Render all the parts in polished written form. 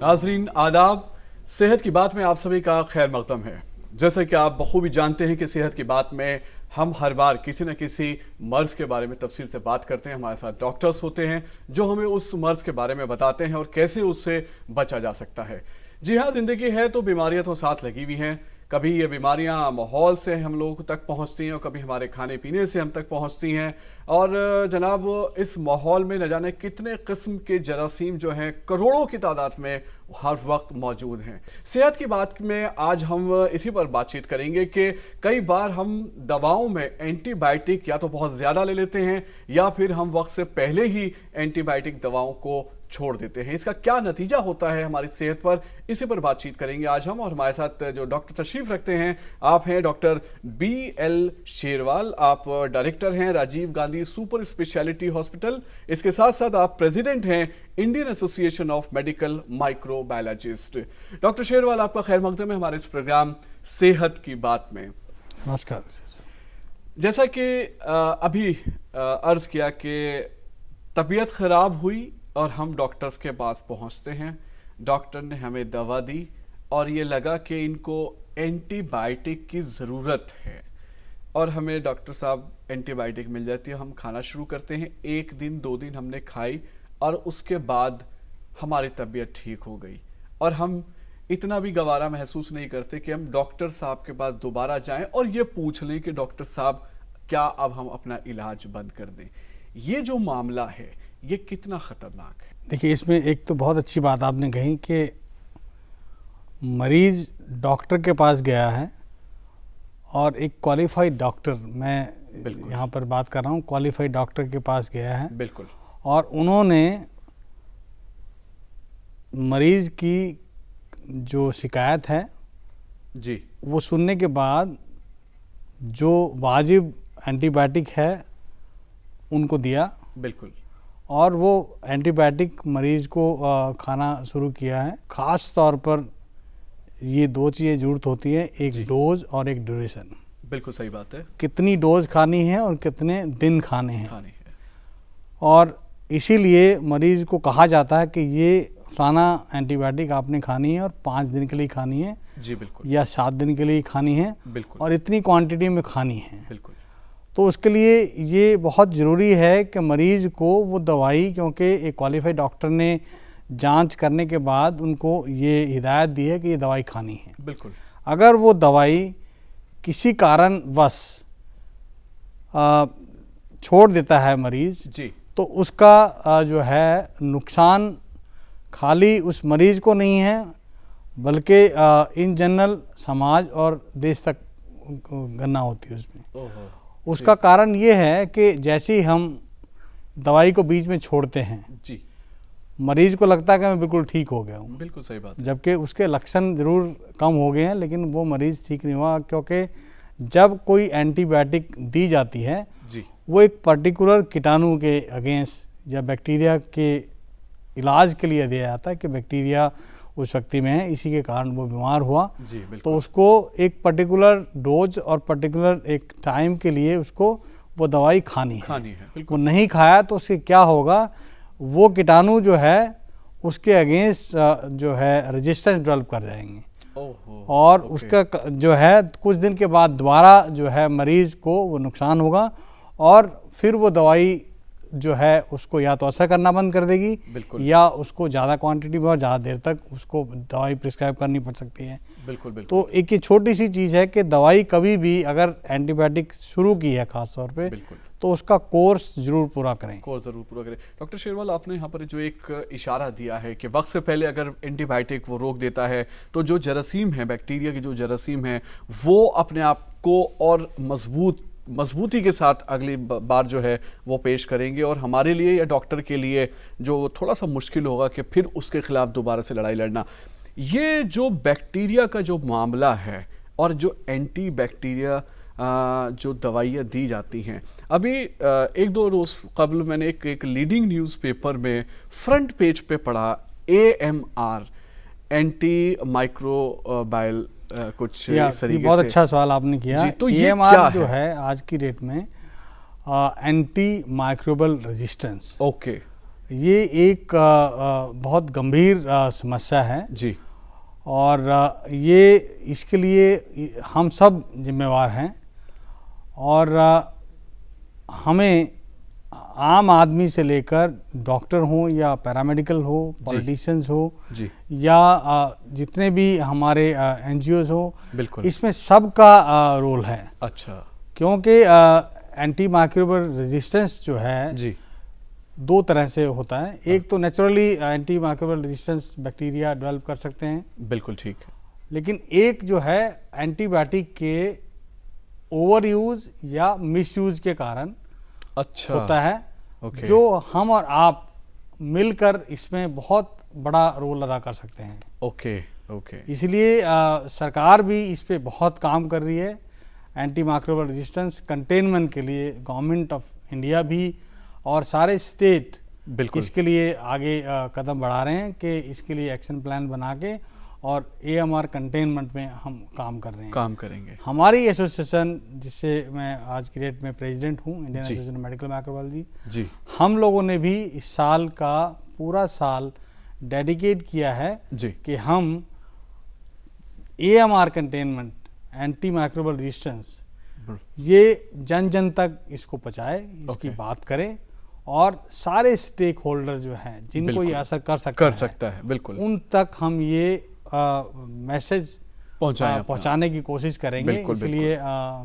नाज़रीन आदाब, सेहत की बात में आप सभी का खैर मकदम है। जैसा कि आप बखूबी जानते हैं कि सेहत की बात में हम हर बार किसी न किसी मर्ज़ के बारे में तफसील से बात करते हैं। हमारे साथ डॉक्टर्स होते हैं जो हमें उस मर्ज़ के बारे में बताते हैं और कैसे उससे बचा जा सकता है। जी हाँ, ज़िंदगी है तो बीमारियाँ तो साथ लगी हुई हैं। कभी ये बीमारियां माहौल से हम लोगों तक पहुंचती हैं और कभी हमारे खाने पीने से हम तक पहुंचती हैं। और जनाब, इस माहौल में न जाने कितने किस्म के जरासीम जो हैं करोड़ों की तादाद में हर वक्त मौजूद हैं। सेहत की बात में आज हम इसी पर बातचीत करेंगे कि कई बार हम दवाओं में एंटीबायोटिक या तो बहुत ज़्यादा ले लेते हैं या फिर हम वक्त से पहले ही एंटीबायोटिक दवाओं को छोड़ देते हैं। इसका क्या नतीजा होता है हमारी सेहत पर, इसी पर बातचीत करेंगे आज हम। और हमारे साथ जो डॉक्टर तशरीफ रखते हैं, आप हैं डॉक्टर BL शेरवाल। आप डायरेक्टर हैं Rajiv Gandhi super speciality hospital. इसके साथ साथ आप प्रेसिडेंट हैं Indian Association of Medical Microbiologist. Doctor Sherwal, आपका खैर मकदम है हमारे इस प्रोग्राम सेहत की बात में। नमस्कार। जैसा कि अभी अर्ज किया कि तबीयत खराब हुई और हम डॉक्टर्स के पास पहुंचते हैं, डॉक्टर ने हमें दवा दी और ये लगा कि इनको एंटीबायोटिक की ज़रूरत है और हमें डॉक्टर साहब एंटीबायोटिक मिल जाती है। हम खाना शुरू करते हैं, 1 दिन 2 दिन हमने खाई और उसके बाद हमारी तबीयत ठीक हो गई और हम इतना भी गवारा महसूस नहीं करते कि हम डॉक्टर साहब के पास दोबारा जाएं और ये पूछ लें कि डॉक्टर साहब क्या अब हम अपना इलाज बंद कर दें। ये जो मामला है ये कितना ख़तरनाक है? देखिए, इसमें एक तो बहुत अच्छी बात आपने कही कि मरीज़ डॉक्टर के पास गया है और एक क्वालिफाइड डॉक्टर, मैं यहाँ पर बात कर रहा हूँ, क्वालिफाइड डॉक्टर के पास गया है। बिल्कुल। और उन्होंने मरीज़ की जो शिकायत है जी, वो सुनने के बाद जो वाजिब एंटीबायोटिक है उनको दिया। बिल्कुल। और वो एंटीबायोटिक मरीज़ को खाना शुरू किया है। ख़ास तौर पर ये 2 चीज़ें ज़रूरत होती है, एक डोज और एक ड्यूरेशन। बिल्कुल सही बात है। कितनी डोज खानी है और कितने दिन खाने हैं। और इसीलिए मरीज़ को कहा जाता है कि ये फलाना एंटीबायोटिक आपने खानी है और 5 दिन के लिए खानी है। जी बिल्कुल। या 7 दिन के लिए खानी है। बिल्कुल। और इतनी क्वांटिटी में खानी है। बिल्कुल। तो उसके लिए ये बहुत ज़रूरी है कि मरीज़ को वो दवाई, क्योंकि एक क्वालिफाइड डॉक्टर ने जांच करने के बाद उनको ये हिदायत दी है कि ये दवाई खानी है। बिल्कुल। अगर वो दवाई किसी कारणवश छोड़ देता है मरीज़ जी, तो उसका जो है नुकसान खाली उस मरीज़ को नहीं है बल्कि इन जनरल समाज और देश तक गणना होती है उसमें। उसका कारण ये है कि जैसे ही हम दवाई को बीच में छोड़ते हैं जी, मरीज़ को लगता है कि मैं बिल्कुल ठीक हो गया हूँ। बिल्कुल सही बात है। जबकि उसके लक्षण ज़रूर कम हो गए हैं लेकिन वो मरीज़ ठीक नहीं हुआ, क्योंकि जब कोई एंटीबायोटिक दी जाती है जी, वो एक पर्टिकुलर कीटाणु के अगेंस्ट या बैक्टीरिया के इलाज के लिए दिया जाता है कि बैक्टीरिया उस व्यक्ति में है, इसी के कारण वो बीमार हुआ। जी बिल्कुल। तो उसको एक पर्टिकुलर डोज और पर्टिकुलर एक टाइम के लिए उसको वो दवाई खानी है। वो नहीं खाया तो उससे क्या होगा, वो कीटाणु जो है उसके अगेंस्ट जो है रेजिस्टेंस डेवलप कर जाएंगे और उसका जो है कुछ दिन के बाद दोबारा जो है मरीज़ को वो नुकसान होगा और फिर वो दवाई जो है उसको या तो असर करना बंद कर देगी या उसको ज़्यादा क्वांटिटी में और ज़्यादा देर तक उसको दवाई प्रिस्क्राइब करनी पड़ सकती है। बिल्कुल। तो एक ये छोटी सी चीज़ है कि दवाई कभी भी अगर एंटीबायोटिक शुरू की है ख़ास तौर पे तो उसका कोर्स ज़रूर पूरा करें। डॉक्टर शेरवाल, आपने यहाँ पर जो एक इशारा दिया है कि वक्त से पहले अगर एंटीबायोटिक वो रोक देता है तो जो जरासीम है, बैक्टीरिया के जो जरासीम है, वो अपने आप को और मजबूती के साथ अगली बार जो है वो पेश करेंगे और हमारे लिए या डॉक्टर के लिए जो थोड़ा सा मुश्किल होगा कि फिर उसके खिलाफ दोबारा से लड़ाई लड़ना। ये जो बैक्टीरिया का जो मामला है और जो एंटी बैक्टीरिया जो दवाइयाँ दी जाती हैं, अभी 1-2 रोज़ कबल मैंने एक लीडिंग न्यूज़पेपर में फ्रंट पेज पे पढ़ा AMR, एंटी माइक्रोबायल कुछ इस तरीके बहुत से। अच्छा सवाल आपने किया। तो ये AMR जो है आज की डेट में एंटी माइक्रोबल रेजिस्टेंस। ओके। ये एक बहुत गंभीर समस्या है जी। और ये इसके लिए हम सब जिम्मेवार हैं और हमें आम आदमी से लेकर डॉक्टर हो या पैरामेडिकल हो, पॉलिटिशियंस हो जी। या जितने भी हमारे एनजीओज हो, बिल्कुल, इसमें सबका रोल है। अच्छा, क्योंकि एंटी माइक्रोबियल रेजिस्टेंस जो है जी, दो तरह से होता है। एक तो naturally anti microbial resistance bacteria develop कर सकते हैं, बिल्कुल ठीक है। लेकिन एक जो है एंटीबायोटिक के ओवर यूज या मिस यूज के कारण अच्छा होता है, ओके, जो हम और आप मिलकर इसमें बहुत बड़ा रोल अदा कर सकते हैं। ओके ओके, इसलिए सरकार भी इस पे बहुत काम कर रही है। एंटी माइक्रोबियल रेजिस्टेंस कंटेनमेंट के लिए गवर्नमेंट ऑफ इंडिया भी और सारे स्टेट बिल्कुल इसके लिए आगे कदम बढ़ा रहे हैं कि इसके लिए एक्शन प्लान बना के और AMR कंटेनमेंट में हम काम कर रहे हैं, काम करेंगे। हमारी एसोसिएशन जिससे मैं आज की डेट में प्रेसिडेंट हूँ, इंडियन जी। एसोसिएशन मेडिकल माइक्रोबायोलॉजी जी, हम लोगों ने भी इस साल का पूरा साल डेडिकेट किया है जी, कि हम AMR containment, anti microbial resistance, ये जन जन तक इसको पहुँचाए, इसकी ओके। बात करें और सारे स्टेक होल्डर जो हैं जिनको बिल्कुल। ये असर कर सकता है, बिल्कुल, उन तक हम ये मैसेज पहुंचाएं अपना। पहुंचाने की कोशिश करेंगे। बिल्कुल, इसलिए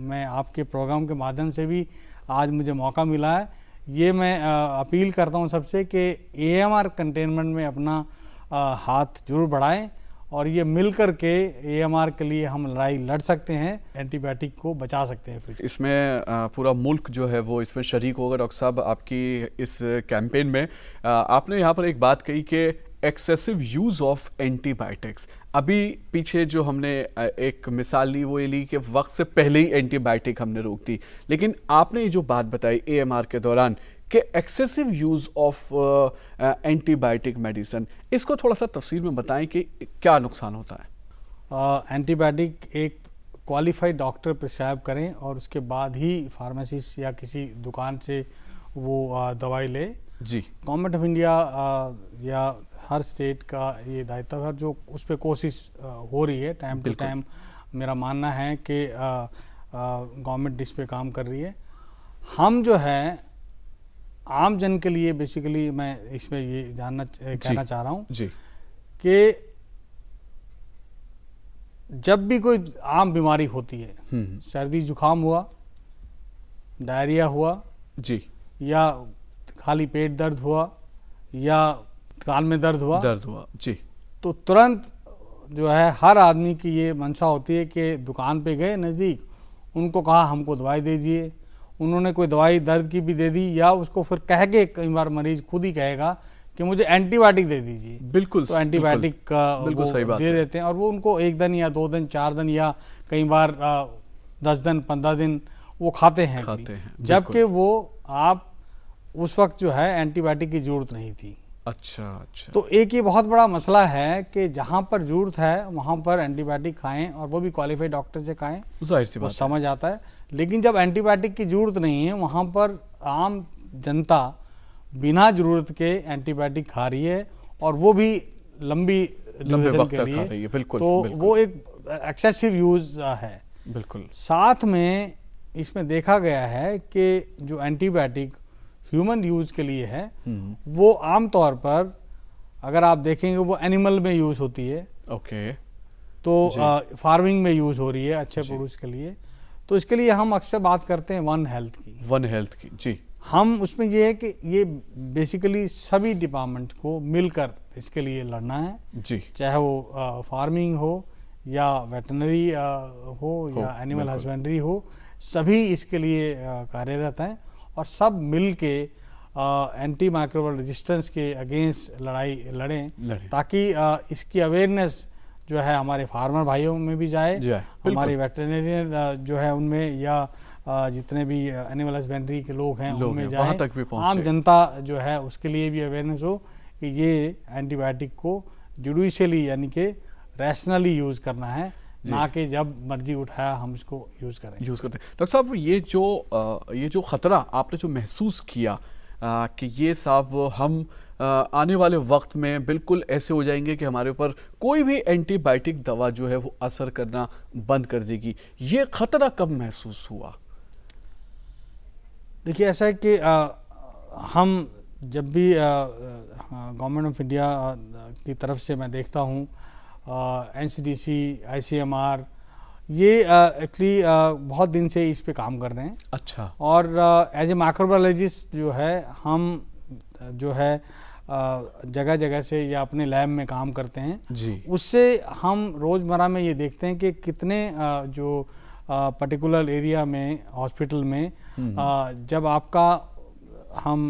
मैं आपके प्रोग्राम के माध्यम से भी आज मुझे मौका मिला है, ये मैं अपील करता हूं सबसे कि AMR कंटेनमेंट में अपना हाथ जरूर बढ़ाएं और ये मिलकर के AMR के लिए हम लड़ाई लड़ सकते हैं, एंटीबायोटिक को बचा सकते हैं। फिर इसमें पूरा मुल्क जो है वो इसमें शरीक होगा। डॉक्टर साहब, आपकी इस कैंपेन में आपने यहाँ पर एक बात कही कि एक्सेसिव यूज़ ऑफ एंटीबायोटिक्स। अभी पीछे जो हमने एक मिसाल ली वो ये ली कि वक्त से पहले ही एंटीबायोटिक हमने रोक दी, लेकिन आपने ये जो बात बताई AMR के दौरान कि excessive use of antibiotic medicine, इसको थोड़ा सा तफसील में बताएं कि क्या नुकसान होता है। एंटीबायोटिक एक क्वालिफाइड डॉक्टर प्रिस्क्राइब करें और उसके बाद ही फार्मेसिस्ट या किसी दुकान से वो दवाई ले। जी, गवर्नमेंट ऑफ इंडिया या हर स्टेट का ये दायित्व है, जो उस पर कोशिश हो रही है टाइम टू टाइम। मेरा मानना है कि गवर्नमेंट इस पे काम कर रही है। हम जो है आम जन के लिए बेसिकली मैं इसमें ये कहना चाह रहा हूँ जी, कि जब भी कोई आम बीमारी होती है, सर्दी जुकाम हुआ, डायरिया हुआ जी, या खाली पेट दर्द हुआ या कान में दर्द हुआ जी, तो तुरंत जो है हर आदमी की ये मंशा होती है कि दुकान पे गए नज़दीक, उनको कहा हमको दवाई दे दीजिए, उन्होंने कोई दवाई दर्द की भी दे दी या उसको फिर कह के कई बार मरीज खुद ही कहेगा कि मुझे एंटीबायोटिक दे दीजिए। बिल्कुल, तो एंटीबायोटिक का बिल्कुल सही बात दे देते हैं और वो उनको 1 दिन या 2 दिन 4 दिन या कई बार 10 दिन 15 दिन वो खाते हैं, जबकि वो आप उस वक्त जो है एंटीबायोटिक की जरूरत नहीं थी। अच्छा अच्छा, तो एक ये बहुत बड़ा मसला है कि जहाँ पर जरूरत है वहाँ पर एंटीबायोटिक खाएं और वो भी क्वालिफाइड डॉक्टर से खाएं, जाहिर सी बात समझ आता है। लेकिन जब एंटीबायोटिक की जरूरत नहीं है वहाँ पर आम जनता बिना जरूरत के एंटीबायोटिक खा रही है और वो भी लंबे वक्त के लिए खा रही है। बिल्कुल, तो बिल्कुल, वो एक एक्सेसिव यूज है। बिल्कुल। साथ में इसमें देखा गया है कि जो एंटीबायोटिक ह्यूमन यूज के लिए है वो आम तौर पर अगर आप देखेंगे वो एनिमल में यूज होती है, ओके, तो फार्मिंग में यूज हो रही है अच्छे प्रोडक्ट्स के लिए। तो इसके लिए हम अक्सर बात करते हैं वन हेल्थ की। जी, हम उसमें ये है कि ये बेसिकली सभी डिपार्टमेंट को मिलकर इसके लिए लड़ना है जी, चाहे वो फार्मिंग हो या वेटनरी हो या एनिमल हस्बेंड्री हो, सभी इसके लिए कार्यरत हैं और सब मिल के एंटी माइक्रोबियल रेजिस्टेंस के अगेंस्ट लड़ाई लड़ें ताकि इसकी अवेयरनेस जो है हमारे फार्मर भाइयों में भी जाए, हमारे वेटरनरियन जो है उनमें या जितने भी एनिमल हस्बेंड्री के लोग हैं उनमें जाए, तक भी आम जनता जो है उसके लिए भी अवेयरनेस हो कि ये एंटीबायोटिक को जुडिशियली यानी कि रैशनली यूज़ करना है, ना कि जब मर्जी उठाया हम इसको यूज़ करते हैं। डॉक्टर साहब, ये जो ख़तरा आपने जो महसूस किया कि ये साहब हम आने वाले वक्त में बिल्कुल ऐसे हो जाएंगे कि हमारे ऊपर कोई भी एंटीबायोटिक दवा जो है वो असर करना बंद कर देगी। ये खतरा कब महसूस हुआ? देखिए, ऐसा है कि हम जब भी गवर्नमेंट ऑफ इंडिया की तरफ से मैं देखता हूँ, NCDC, ICMR, ये एक्चुअली बहुत दिन से इस पे काम कर रहे हैं। अच्छा। और एज ए माइक्रोबायोलॉजिस्ट जो है हम जो है जगह जगह से या अपने लैब में काम करते हैं जी। उससे हम रोज़मर्रा में ये देखते हैं कि कितने जो पर्टिकुलर एरिया में हॉस्पिटल में जब आपका हम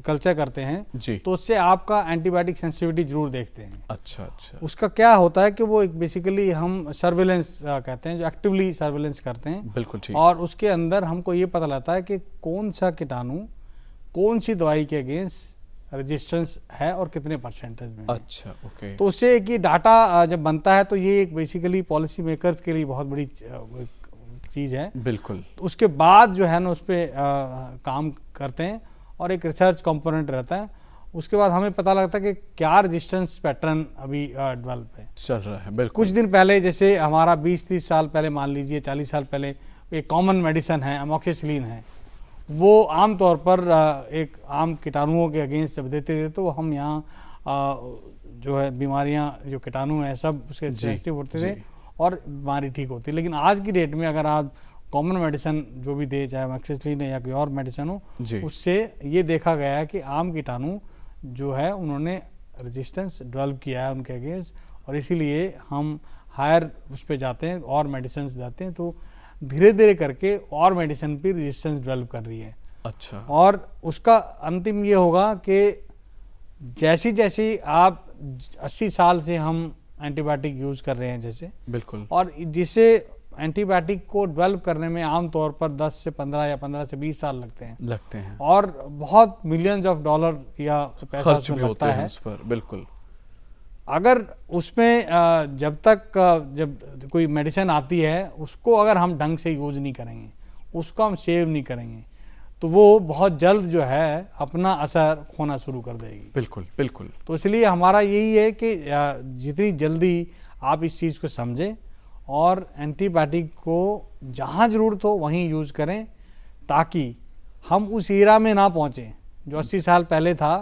कल्चर करते हैं जी। तो उससे आपका एंटीबायोटिक सेंसिटिविटी जरूर देखते हैं। अच्छा अच्छा। उसका क्या होता है कि वो एक बेसिकली हम सर्विलेंस कहते हैं, जो एक्टिवली सर्विलेंस करते हैं। बिल्कुल ठीक। और उसके अंदर हमको ये पता लगता है कि कौन सा कीटाणु कौन सी दवाई के अगेंस्ट रेजिस्टेंस है और कितने परसेंटेज में। अच्छा, ओके। तो उससे एक ये डाटा जब बनता है तो ये एक बेसिकली पॉलिसी मेकर्स के लिए बहुत बड़ी चीज़ है। बिल्कुल। तो उसके बाद जो है ना उस पर काम करते हैं और एक रिसर्च कंपोनेंट रहता है। उसके बाद हमें पता लगता है कि क्या रेजिस्टेंस पैटर्न अभी डेवलप है, चल रहा है। बिल्कुल। कुछ दिन पहले जैसे हमारा 20-30 साल पहले, मान लीजिए 40 साल पहले, एक कॉमन मेडिसिन है अमोक्सिसिलिन है, वो आम तौर पर एक आम कीटाणुओं के अगेंस्ट जब देते थे तो हम यहाँ जो है बीमारियाँ जो कीटाणु हैं सब उसके सेंसिटिव होते थे और बीमारी ठीक होती। लेकिन आज की डेट में अगर आप कॉमन मेडिसिन जो भी दे, चाहे अमोक्सिसिलिन है या कोई और मेडिसिन हो, उससे ये देखा गया है कि आम कीटाणु जो है उन्होंने रेजिस्टेंस डेवलप किया है उनके अगेंस्ट, और इसीलिए हम हायर उस पर जाते हैं और मेडिसिन जाते हैं तो धीरे धीरे करके और मेडिसिन भी रेजिस्टेंस डेवलप कर रही है। अच्छा। और उसका अंतिम ये होगा कि जैसी जैसी आप 80 साल से हम एंटीबायोटिक यूज़ कर रहे हैं जैसे, बिल्कुल, और जिसे एंटीबायोटिक को डेवलप करने में आमतौर पर 10 से 15 या 15 से 20 साल लगते हैं और बहुत मिलियंस ऑफ डॉलर या पैसा खर्च भी होता है उस पर। बिल्कुल। अगर उसमें जब तक जब कोई मेडिसिन आती है उसको अगर हम ढंग से यूज़ नहीं करेंगे, उसको हम सेव नहीं करेंगे, तो वो बहुत जल्द जो है अपना असर खोना शुरू कर देगी। बिल्कुल बिल्कुल। तो इसलिए हमारा यही है कि जितनी जल्दी आप इस चीज़ को समझें और एंटीबायोटिक को जहाँ ज़रूरत हो वहीं यूज़ करें, ताकि हम उस एरा में ना पहुँचें जो 80 साल पहले था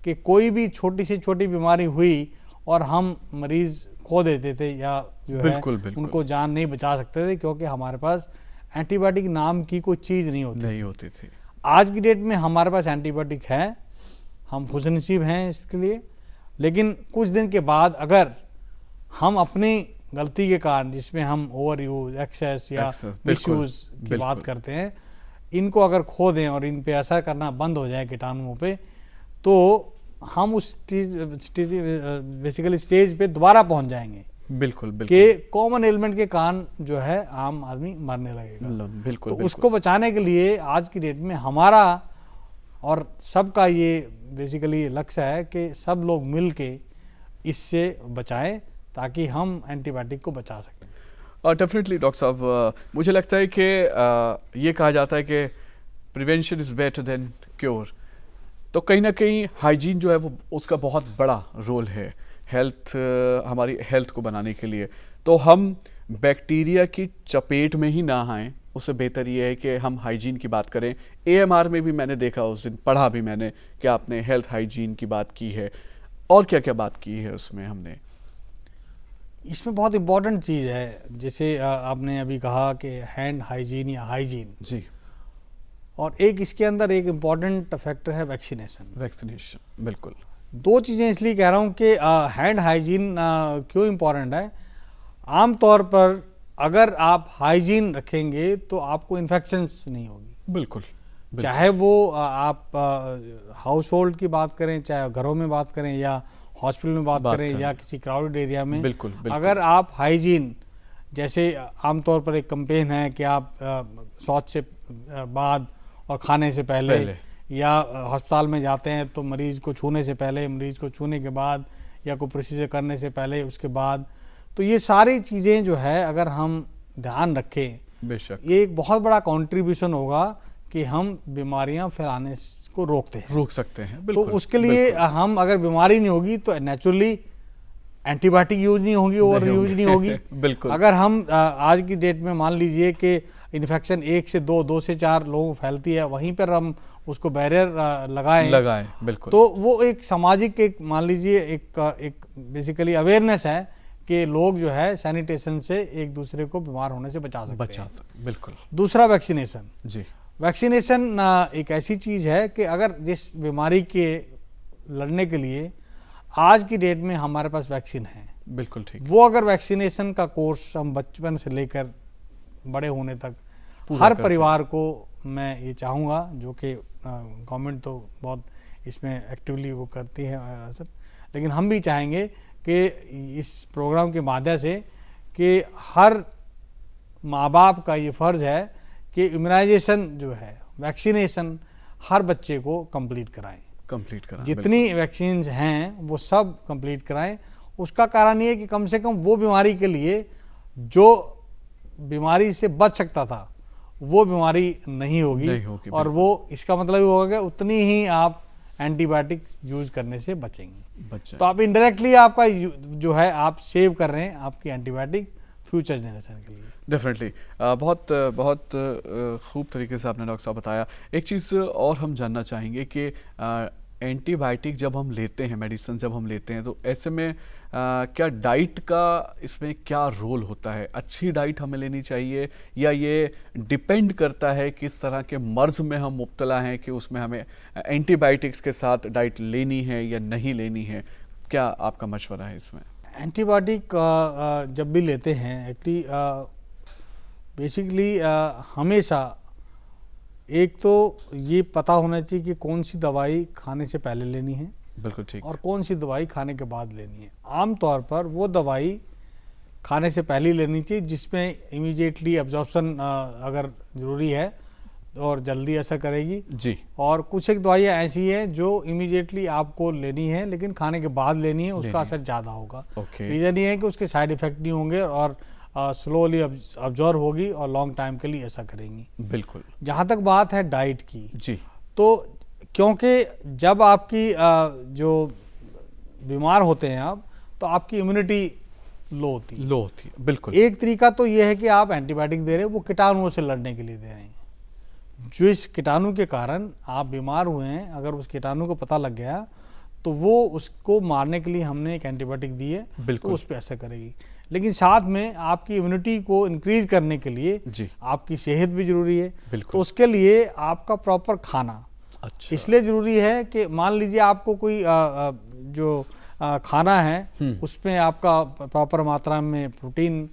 कि कोई भी छोटी से छोटी बीमारी हुई और हम मरीज़ खो देते थे या जो बिल्कुल, है बिल्कुल। उनको जान नहीं बचा सकते थे, क्योंकि हमारे पास एंटीबायोटिक नाम की कोई चीज़ नहीं होती थी। आज की डेट में हमारे पास एंटीबायोटिक है, हम खुशनसीब हैं इसके लिए। लेकिन कुछ दिन के बाद अगर हम अपनी गलती के कारण, जिसमें हम ओवर यूज, एक्सेस या मिसयूज की बात करते हैं, इनको अगर खो दें और इन पे असर करना बंद हो जाए कीटाणुओं पे, तो हम उस बेसिकली स्टेज पे दोबारा पहुंच जाएंगे। बिल्कुल बिल्कुल। कि कॉमन एलिमेंट के कारण जो है आम आदमी मरने लगेगा। बिल्कुल। तो उसको बचाने के लिए आज की डेट में हमारा और सबका ये बेसिकली लक्ष्य है कि सब लोग मिल के इससे बचाएं, ताकि हम एंटीबायोटिक को बचा सकें। डेफिनेटली डॉक्टर साहब, मुझे लगता है कि ये कहा जाता है कि prevention is better than cure. तो कहीं ना कहीं हाइजीन जो है वो उसका बहुत बड़ा रोल है हमारी हेल्थ को बनाने के लिए। तो हम बैक्टीरिया की चपेट में ही ना आएँ, उससे बेहतर ये है कि हम हाइजीन की बात करें। AMR में भी मैंने देखा, उस दिन पढ़ा भी मैंने कि आपने हेल्थ हाइजीन की बात की है, और क्या क्या बात की है उसमें हमने। इसमें बहुत इम्पॉर्टेंट चीज़ है, जैसे आपने अभी कहा कि हैंड हाइजीन या हाइजीन जी, और एक इसके अंदर एक इम्पॉर्टेंट फैक्टर है वैक्सीनेशन। बिल्कुल। दो चीज़ें इसलिए कह रहा हूँ कि हैंड हाइजीन क्यों इम्पॉर्टेंट है। आम तौर पर अगर आप हाइजीन रखेंगे तो आपको इन्फेक्शंस नहीं होगी। बिल्कुल। चाहे वो आप हाउस होल्ड की बात करें, चाहे घरों में बात करें या हॉस्पिटल में बात करें या किसी क्राउडेड एरिया में। बिल्कुल। अगर आप हाइजीन, जैसे आमतौर पर एक कैंपेन है कि आप शौच से बाद और खाने से पहले या अस्पताल में जाते हैं तो मरीज़ को छूने से पहले, मरीज़ को छूने के बाद, या कोई प्रोसीजर करने से पहले, उसके बाद, तो ये सारी चीज़ें जो है अगर हम ध्यान रखें, बेशक, ये एक बहुत बड़ा कंट्रीब्यूशन होगा कि हम बीमारियां फैलाने को रोकते हैं, रोक सकते हैं। तो बिल्कुल, उसके लिए हम अगर बीमारी नहीं होगी तो नेचुरली एंटीबायोटिक यूज नहीं होगी, ओवर यूज नहीं होगी। बिल्कुल। अगर हम आज की डेट में मान लीजिए कि इन्फेक्शन 1 से 2, 2 से 4 लोगों को फैलती है, वहीं पर हम उसको बैरियर लगाएं, बिल्कुल, तो वो एक सामाजिक एक मान लीजिए एक बेसिकली अवेयरनेस है कि लोग जो है सैनिटेशन से एक दूसरे को बीमार होने से बचा सकते हैं। बिल्कुल। दूसरा वैक्सीनेशन जी, वैक्सीनेशन एक ऐसी चीज़ है कि अगर जिस बीमारी के लड़ने के लिए आज की डेट में हमारे पास वैक्सीन है, बिल्कुल ठीक, वो अगर वैक्सीनेशन का कोर्स हम बचपन से लेकर बड़े होने तक हर परिवार को मैं ये चाहूँगा, जो कि गवर्नमेंट तो बहुत इसमें एक्टिवली वो करती है सब, लेकिन हम भी चाहेंगे कि इस प्रोग्राम के माध्यम से कि हर माँ बाप का ये फ़र्ज़ है कि इम्यूनाइजेशन जो है, वैक्सीनेशन हर बच्चे को कंप्लीट कराएं, जितनी वैक्सीन हैं वो सब कंप्लीट कराएं। उसका कारण ये है कि कम से कम वो बीमारी के लिए जो बीमारी से बच सकता था वो बीमारी नहीं होगी और वो इसका मतलब ये होगा कि उतनी ही आप एंटीबायोटिक यूज करने से बचेंगे। तो आप इनडायरेक्टली आपका जो है आप सेव कर रहे हैं आपकी एंटीबायोटिक फ्यूचर जनरेशन के लिए। डेफिनेटली बहुत बहुत खूब तरीके से आपने डॉक्टर साहब बताया। एक चीज़ और हम जानना चाहेंगे कि एंटीबायोटिक जब हम लेते हैं, मेडिसिन जब हम लेते हैं, तो ऐसे में क्या डाइट का इसमें क्या रोल होता है? अच्छी डाइट हमें लेनी चाहिए या ये डिपेंड करता है किस तरह के मर्ज़ में हम मुब्तला हैं कि उसमें हमें एंटीबायोटिक्स के साथ डाइट लेनी है या नहीं लेनी है? क्या आपका मशवरा है इसमें? एंटीबायोटिक जब भी लेते हैं एक्चुअली बेसिकली हमेशा एक तो ये पता होना चाहिए कि कौन सी दवाई खाने से पहले लेनी है, बिल्कुल ठीक, और कौन सी दवाई खाने के बाद लेनी है। आमतौर पर वो दवाई खाने से पहले लेनी चाहिए जिसमें इमीडिएटली एब्जॉर्प्शन अगर ज़रूरी है और जल्दी असर करेगी जी, और कुछ एक दवाइयाँ ऐसी हैं जो इमीडिएटली आपको लेनी है लेकिन खाने के बाद लेनी है, उसका असर ज़्यादा होगा। रीज़न ये है कि उसके साइड इफ़ेक्ट नहीं होंगे और स्लोली अब्जॉर्व होगी और लॉन्ग टाइम के लिए ऐसा करेंगी। बिल्कुल। जहाँ तक बात है डाइट की जी, तो क्योंकि जब आपकी जो बीमार होते हैं आप, तो आपकी इम्यूनिटी लो होती है। बिल्कुल। एक तरीका तो ये है कि आप एंटीबायोटिक दे रहे हैं, वो कीटाणुओं से लड़ने के लिए दे रहे हैं। जिस कीटाणु के कारण आप बीमार हुए हैं, अगर उस कीटाणु को पता लग गया तो वो उसको मारने के लिए हमने एक एंटीबायोटिक दी है, तो उस पर असर करेगी। लेकिन साथ में आपकी इम्यूनिटी को इंक्रीज करने के लिए आपकी सेहत भी जरूरी है, तो उसके लिए आपका प्रॉपर खाना इसलिए ज़रूरी है कि मान लीजिए आपको कोई जो खाना है उसमें आपका प्रॉपर मात्रा में प्रोटीन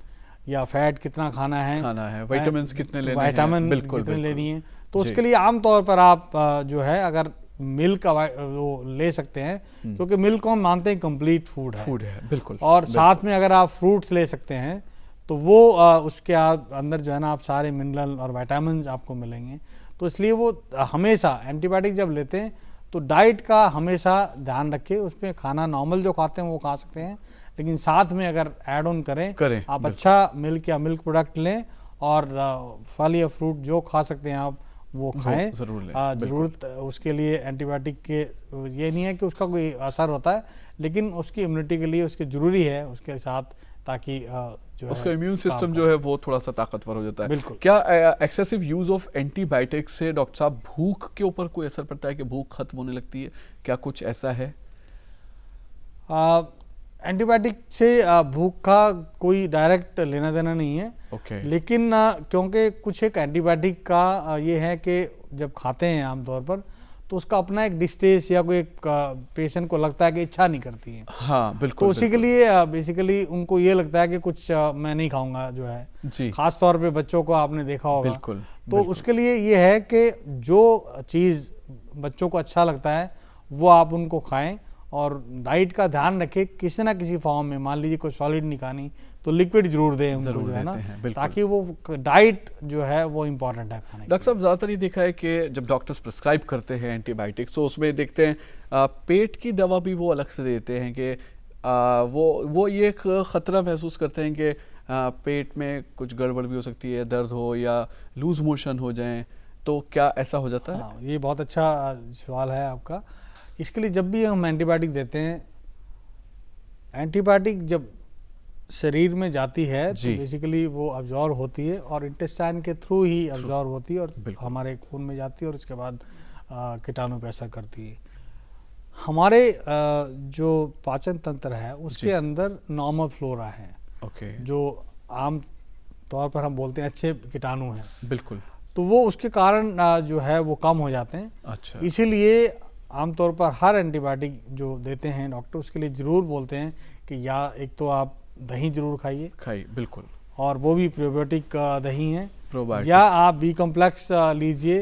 या फैट कितना खाना है, विटामिन कितने लेनी है, तो उसके लिए आमतौर पर आप जो है अगर मिल्क वो ले सकते हैं, क्योंकि मिल्क को हम मानते हैं कंप्लीट फूड है बिल्कुल, और साथ में अगर आप फ्रूट्स ले सकते हैं तो वो उसके अंदर जो है ना आप सारे मिनरल और विटामिन आपको मिलेंगे। तो इसलिए वो हमेशा एंटीबायोटिक जब लेते हैं तो डाइट का हमेशा ध्यान रखें, उसमें खाना नॉर्मल जो खाते हैं वो खा सकते हैं, लेकिन साथ में अगर ऐड ऑन करें आप अच्छा मिल्क या मिल्क प्रोडक्ट लें और फल या फ्रूट जो खा सकते हैं आप वो खाएं ज़रूरत उसके लिए एंटीबायोटिक के ये नहीं है कि उसका कोई असर होता है, लेकिन उसकी इम्यूनिटी के लिए उसके ज़रूरी है उसके साथ, ताकि जो उसका इम्यून सिस्टम जो है वो थोड़ा सा ताकतवर हो जाता है। बिल्कुल। क्या एक्सेसिव यूज ऑफ एंटीबायोटिक्स से डॉक्टर साहब भूख के ऊपर कोई असर पड़ता है कि भूख खत्म होने लगती है? क्या कुछ ऐसा है? एंटीबायोटिक से भूख का कोई डायरेक्ट लेना देना नहीं है, लेकिन क्योंकि कुछ एक एंटीबायोटिक का ये है कि जब खाते हैं आमतौर पर तो उसका अपना एक डिस्टेंस या कोई एक पेशेंट को लगता है कि इच्छा नहीं करती है। हाँ बिल्कुल। तो उसी के लिए बेसिकली उनको ये लगता है कि कुछ मैं नहीं खाऊंगा जो है जी, खास तौर पे बच्चों को आपने देखा होगा। बिल्कुल, तो उसके लिए ये है कि जो चीज़ बच्चों को अच्छा लगता है वो आप उनको खाएं और डाइट का ध्यान रखें किसी ना किसी फॉर्म में। मान लीजिए कोई सॉलिड नहीं खानी तो लिक्विड जरूर दें उनको, जो है ना, ताकि वो डाइट जो है वो इम्पॉर्टेंट है खाने। डॉक्टर साहब ज़्यादातर ये देखा है कि जब डॉक्टर्स प्रिस्क्राइब करते हैं एंटीबायोटिक्स तो उसमें देखते हैं पेट की दवा भी वो अलग से देते हैं कि वो ये एक ख़तरा महसूस करते हैं कि पेट में कुछ गड़बड़ भी हो सकती है, दर्द हो या लूज मोशन हो जाएं, तो क्या ऐसा हो जाता है? हाँ, ये बहुत अच्छा सवाल है आपका। इसके लिए जब भी हम एंटीबायोटिक देते हैं, एंटीबायोटिक जब शरीर में जाती है तो बेसिकली वो अब्जॉर्ब होती है और इंटेस्टाइन के थ्रू ही अब्जॉर्ब होती है और हमारे खून में जाती है और उसके बाद कीटाणु पे असर करती है। हमारे जो पाचन तंत्र है उसके अंदर नॉर्मल फ्लोरा है, जो आम तौर पर हम बोलते हैं अच्छे कीटाणु हैं, बिल्कुल, तो वो उसके कारण जो है वो कम हो जाते हैं। अच्छा, इसीलिए आमतौर पर हर एंटीबायोटिक जो देते हैं डॉक्टर उसके लिए ज़रूर बोलते हैं कि या एक तो आप दही जरूर खाइए, बिल्कुल, और वो भी प्रोबायोटिक दही है, या आप बी कॉम्प्लेक्स लीजिए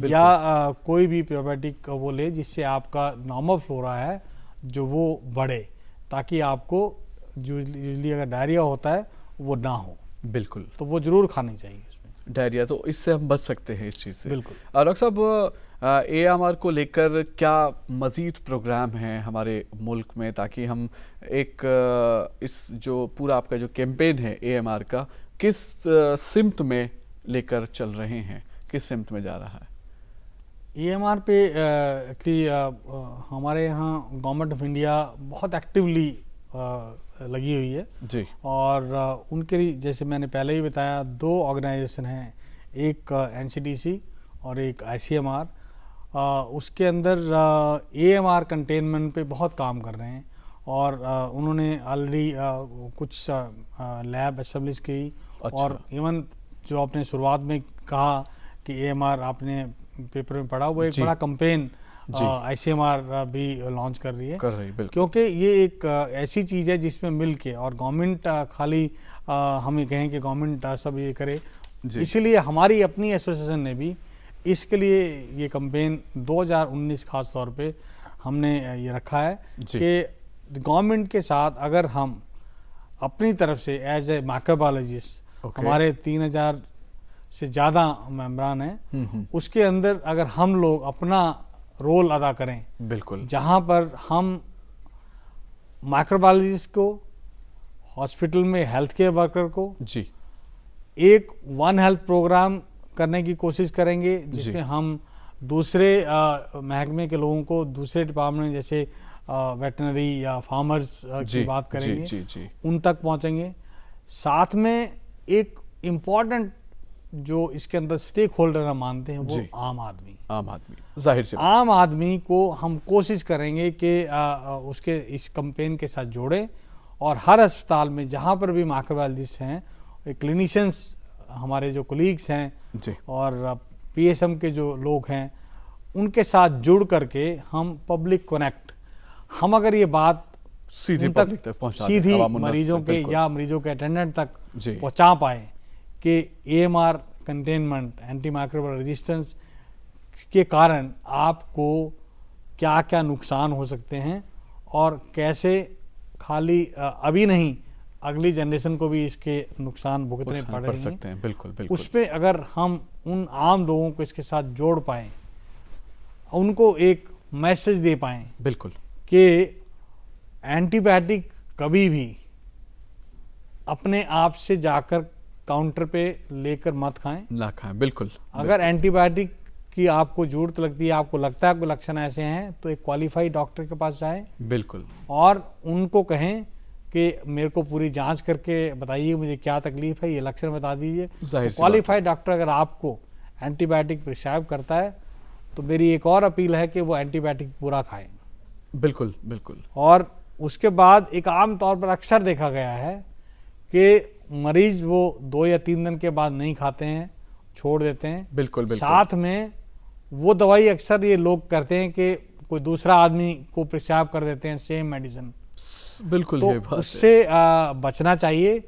या कोई भी प्रोबायोटिक वो ले जिससे आपका नॉर्मल फ्लोरा है जो वो बढ़े, ताकि आपको यूजली अगर डायरिया होता है वो ना हो। बिल्कुल, तो वो जरूर खानी चाहिए उसमें डायरिया, तो इससे हम बच सकते हैं इस चीज़ से। बिल्कुल। डॉक्टर साहब, AMR को लेकर क्या मज़ीद प्रोग्राम हैं हमारे मुल्क में, ताकि हम एक इस जो पूरा आपका जो कैंपेन है AMR का, किस सिम्त में लेकर चल रहे हैं, किस सिम्त में जा रहा है? AMR पे एक्चुअली हमारे यहाँ गवर्नमेंट ऑफ इंडिया बहुत एक्टिवली लगी हुई है जी, और उनके जैसे मैंने पहले ही बताया 2 ऑर्गेनाइजेशन हैं, एक NCDC और एक ICMR। उसके अंदर AMR कंटेनमेंट पे बहुत काम कर रहे हैं और उन्होंने ऑलरेडी कुछ लैब एस्टेब्लिश की। अच्छा। और इवन जो आपने शुरुआत में कहा कि AMR आपने पेपर में पढ़ा, वो एक बड़ा कैंपेन ICMR भी लॉन्च कर रही है, क्योंकि ये एक ऐसी चीज़ है जिसमें मिल के, और गवर्नमेंट खाली हम ये कहें कि गवर्नमेंट सब ये करे, इसीलिए हमारी अपनी एसोसिएशन ने भी इसके लिए ये कैंपेन 2019 खास तौर पे हमने ये रखा है कि गवर्नमेंट के साथ अगर हम अपनी तरफ से एज ए माइक्रोबायोलॉजिस्ट, हमारे 3000 से ज़्यादा मेंबरान हैं, उसके अंदर अगर हम लोग अपना रोल अदा करें, बिल्कुल, जहाँ पर हम माइक्रोबायोलॉजिस्ट को, हॉस्पिटल में हेल्थ केयर वर्कर को जी एक वन हेल्थ प्रोग्राम करने की कोशिश करेंगे, जिसमें हम दूसरे महकमे के लोगों को, दूसरे डिपार्टमेंट जैसे वेटनरी या फार्मर्स की बात करेंगे, जी, उन तक पहुंचेंगे। साथ में एक इम्पॉर्टेंट जो इसके अंदर स्टेक होल्डर हम मानते हैं वो आम आदमी, जाहिर से आम आदमी को हम कोशिश करेंगे कि उसके इस कैंपेन के साथ जोड़ें, और हर अस्पताल में जहाँ पर भी माइक्रोबायोलॉजिस्ट हैं, क्लिनिशियंस हमारे जो कोलीग्स हैं और PSM के जो लोग हैं, उनके साथ जुड़ करके हम पब्लिक कनेक्ट, हम अगर ये बात सीधे पब्लिक तक पहुंचा, सीधी मरीजों के या मरीजों के अटेंडेंट तक पहुंचा पाए कि AMR containment, anti microbial resistance के कारण आपको क्या क्या नुकसान हो सकते हैं, और कैसे खाली अभी नहीं अगली जनरेशन को भी इसके नुकसान भुगतने पड़ सकते हैं। बिल्कुल, उस पर अगर हम उन आम लोगों को इसके साथ जोड़ पाएँ, उनको एक मैसेज दे पाएँ, बिल्कुल, कि एंटीबायोटिक कभी भी अपने आप से जाकर काउंटर पे लेकर मत खाएं, ना खाएं। बिल्कुल, अगर एंटीबायोटिक की आपको जरूरत लगती है, आपको लगता है आपको लक्षण ऐसे हैं, तो एक क्वालिफाइड डॉक्टर के पास जाएं, बिल्कुल, और उनको कहें कि मेरे को पूरी जांच करके बताइए मुझे क्या तकलीफ है, ये लक्षण बता दीजिए। क्वालिफाइड डॉक्टर अगर आपको एंटीबायोटिक प्रिस्क्राइब करता है तो मेरी एक और अपील है कि वो एंटीबायोटिक पूरा खाएं। बिल्कुल, बिल्कुल। और उसके बाद एक आम तौर पर अक्सर देखा गया है कि मरीज वो 2 या 3 दिन के बाद नहीं खाते हैं, छोड़ देते हैं। बिल्कुल, बिल्कुल। साथ में वो दवाई अक्सर ये लोग करते हैं कि कोई दूसरा आदमी को प्रिस्क्राइब कर देते हैं सेम मेडिसिन। बिल्कुल, तो उससे बचना चाहिए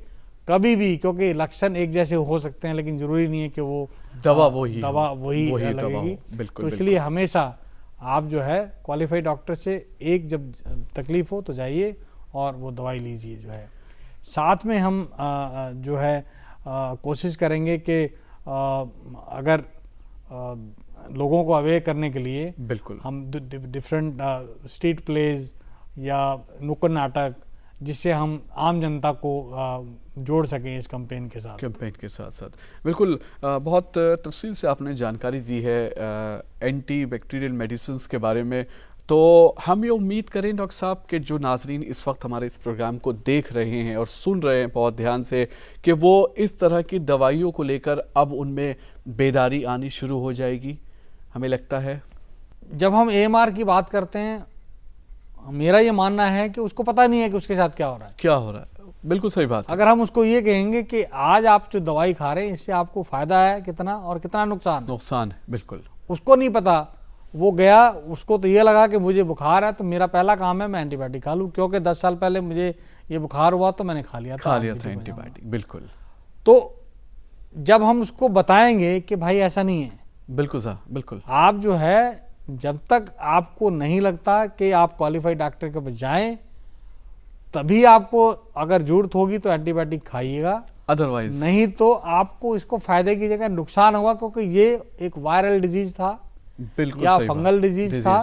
कभी भी, क्योंकि लक्षण एक जैसे हो सकते हैं लेकिन जरूरी नहीं है कि वो दवा वही लगेगी। तो इसलिए हमेशा आप जो है क्वालिफाइड डॉक्टर से एक जब तकलीफ हो तो जाइए और वो दवाई लीजिए जो है। साथ में हम जो है कोशिश करेंगे कि अगर लोगों को अवेयर करने के लिए बिल्कुल हम डिफरेंट स्ट्रीट प्लेज या नुक्कड़ नाटक जिससे हम आम जनता को जोड़ सकें इस कैंपेन के साथ। बिल्कुल, बहुत तफसील से आपने जानकारी दी है एंटी बैक्टीरियल मेडिसिन के बारे में। तो हम ये उम्मीद करें डॉक्टर साहब कि जो नाजरीन इस वक्त हमारे इस प्रोग्राम को देख रहे हैं और सुन रहे हैं बहुत ध्यान से, कि वो इस तरह की दवाइयों को लेकर अब उनमें बेदारी आनी शुरू हो जाएगी, हमें लगता है। जब हम AMR की बात करते हैं, मेरा ये मानना है कि उसको पता नहीं है कि उसके साथ क्या हो रहा है। बिल्कुल सही बात है। अगर हम उसको ये कहेंगे कि आज आप जो दवाई खा रहे हैं इससे आपको फायदा है कितना और कितना नुकसान है, बिल्कुल उसको नहीं पता। वो गया, उसको तो ये लगा कि मुझे बुखार है तो मेरा पहला काम है मैं एंटीबायोटिक खा लूँ, क्योंकि 10 साल पहले मुझे ये बुखार हुआ तो मैंने खा लिया था एंटीबायोटिक। बिल्कुल। तो जब हम उसको बताएंगे कि भाई ऐसा नहीं है, बिल्कुल साहब, बिल्कुल, आप जो है जब तक आपको नहीं लगता कि आप क्वालिफाइड डॉक्टर के पास जाएं, तभी आपको अगर जरूरत होगी तो एंटीबायोटिक खाइएगा, अदरवाइज नहीं तो आपको इसको फायदे की जगह नुकसान होगा, क्योंकि ये एक वायरल डिजीज था, बिल्कुल, या फंगल डिजीज था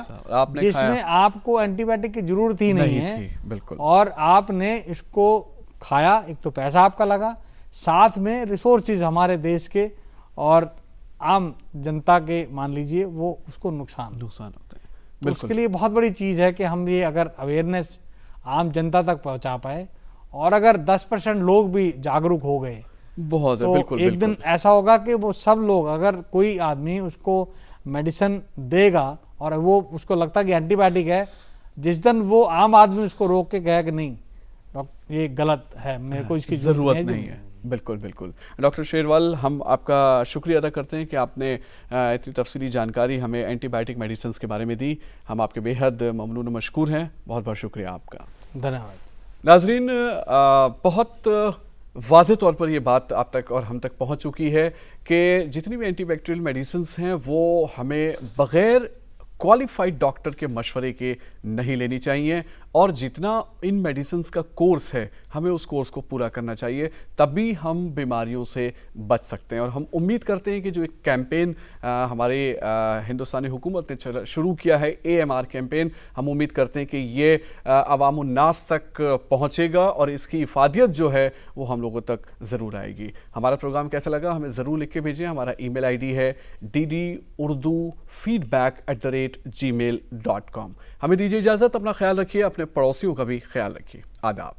जिसमें आपको एंटीबायोटिक की जरूरत ही नहीं है, बिल्कुल, और आपने इसको खाया। एक तो पैसा आपका लगा, साथ में रिसोर्सेज हमारे देश के और आम जनता के मान लीजिए वो उसको नुकसान होते हैं। तो उसके लिए बहुत बड़ी चीज़ है कि हम ये अगर अवेयरनेस आम जनता तक पहुंचा पाए, और अगर 10% लोग भी जागरूक हो गए बहुत तो बिल्कुल, एक दिन ऐसा होगा कि वो सब लोग, अगर कोई आदमी उसको मेडिसिन देगा और वो उसको लगता है कि एंटीबायोटिक है, जिस दिन वो आम आदमी उसको रोक के कहेगा कि नहीं ये गलत है, मेरे को इसकी ज़रूरत नहीं है। बिल्कुल बिल्कुल। डॉक्टर शेरवाल, हम आपका शुक्रिया अदा करते हैं कि आपने इतनी तफसीली जानकारी हमें एंटीबायोटिक मेडिसिन के बारे में दी। हम आपके बेहद ममनून मशकूर हैं, बहुत बहुत शुक्रिया आपका। धन्यवाद। नाजरीन, बहुत वाज़ेह तौर पर ये बात आप तक और हम तक पहुंच चुकी है कि जितनी भी एंटीबैक्टीरियल मेडिसिन हैं वो हमें बग़ैर क्वालिफाइड डॉक्टर के मशवरे के नहीं लेनी चाहिए, और जितना इन मेडिसिन्स का कोर्स है हमें उस कोर्स को पूरा करना चाहिए, तभी हम बीमारियों से बच सकते हैं। और हम उम्मीद करते हैं कि जो एक कैंपेन हमारे हिंदुस्तानी हुकूमत ने शुरू किया है, AMR कैंपेन, हम उम्मीद करते हैं कि ये अवामुन्नास तक पहुँचेगा और इसकी इफादियत जो है वो हम लोगों तक ज़रूर आएगी। हमारा प्रोग्राम कैसा लगा हमें ज़रूर लिख के भेजें। हमारा email ID है ddurdufeedback@gmail.com। हमें दीजिए इजाज़त, अपना ख्याल रखिए, अपने पड़ोसियों का भी ख्याल रखिए। आदाब।